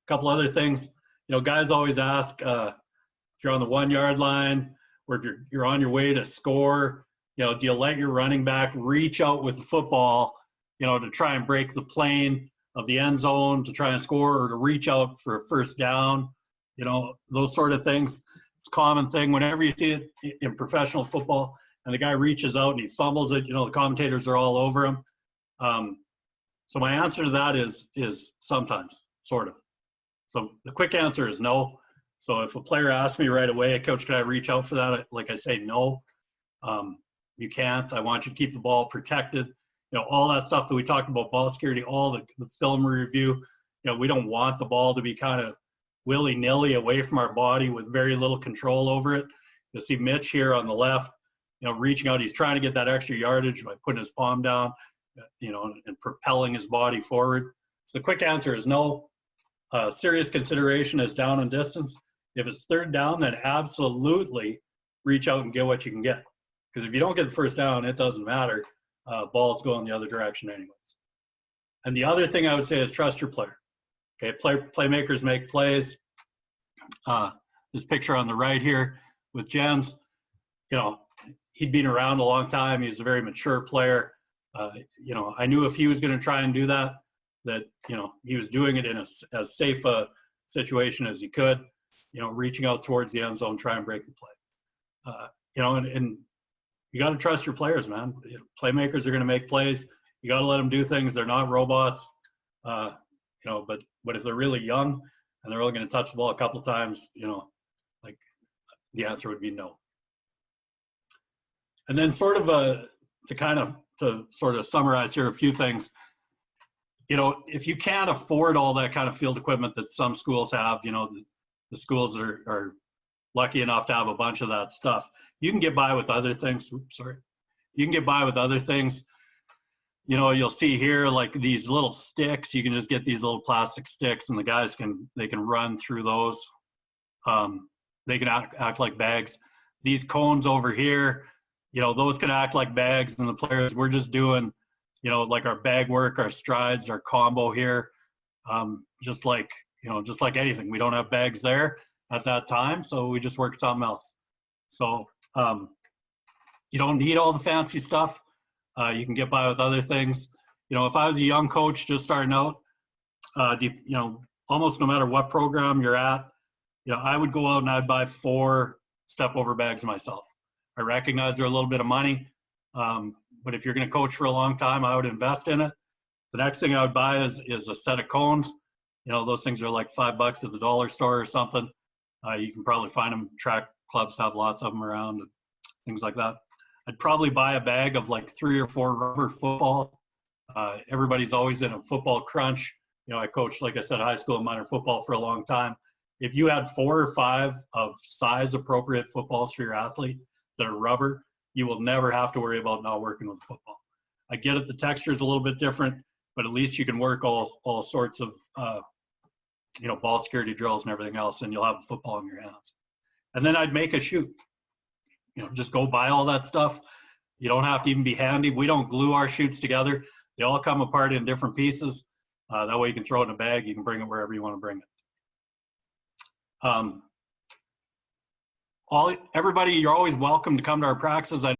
couple other things. Guys always ask if you're on the 1 yard line or if you're on your way to score, do you let your running back reach out with the football, to try and break the plane of the end zone to try and score, or to reach out for a first down, those sort of things. It's a common thing whenever you see it in professional football and the guy reaches out and he fumbles it, the commentators are all over him. So my answer to that is sometimes, sort of. So the quick answer is no. So if a player asks me right away, Coach, can I reach out for that? Like I say, no, you can't. I want you to keep the ball protected. All that stuff that we talked about, ball security, all the film review, we don't want the ball to be kind of willy-nilly away from our body with very little control over it. You'll see Mitch here on the left, reaching out. He's trying to get that extra yardage by putting his palm down, and propelling his body forward. So the quick answer is no. Serious consideration is down and distance. If it's third down, then absolutely reach out and get what you can get. Because if you don't get the first down, it doesn't matter. Ball's going the other direction anyways. And the other thing I would say is trust your player. Okay, playmakers make plays. This picture on the right here with Jens, he'd been around a long time. He's a very mature player. I knew if he was going to try and do that he was doing it in as safe a situation as he could, reaching out towards the end zone, try and break the play. And you got to trust your players, man. Playmakers are going to make plays. You got to let them do things. They're not robots. But if they're really young and they're only going to touch the ball a couple times, like the answer would be no. And then sort of to summarize here a few things. If you can't afford all that kind of field equipment that some schools have, the schools are lucky enough to have a bunch of that stuff. You can get by with other things. You can get by with other things. You'll see here like these little sticks. You can just get these little plastic sticks, and the guys can run through those. They can act like bags. These cones over here, those can act like bags, and the players, we're just doing, like our bag work, our strides, our combo here, just like anything. We don't have bags there at that time, so we just work something else. So you don't need all the fancy stuff. You can get by with other things. If I was a young coach just starting out, almost no matter what program you're at, I would go out and I'd buy 4 step-over bags myself. I recognize they're a little bit of money, but if you're going to coach for a long time, I would invest in it. The next thing I would buy is a set of cones. Those things are like $5 at the dollar store or something. You can probably find them. Track clubs have lots of them around and things like that. I'd probably buy a bag of like 3 or 4 rubber football. Everybody's always in a football crunch. I coached, like I said, high school and minor football for a long time. If you had 4 or 5 of size appropriate footballs for your athlete that are rubber, you will never have to worry about not working with football. I get it, the texture is a little bit different, but at least you can work all sorts of ball security drills and everything else, and you'll have a football in your hands. And then I'd make a shoot. Just go buy all that stuff. You don't have to even be handy. We don't glue our shoots together. They all come apart in different pieces. That way you can throw it in a bag. You can bring it wherever you want to bring it. Everybody, you're always welcome to come to our practices.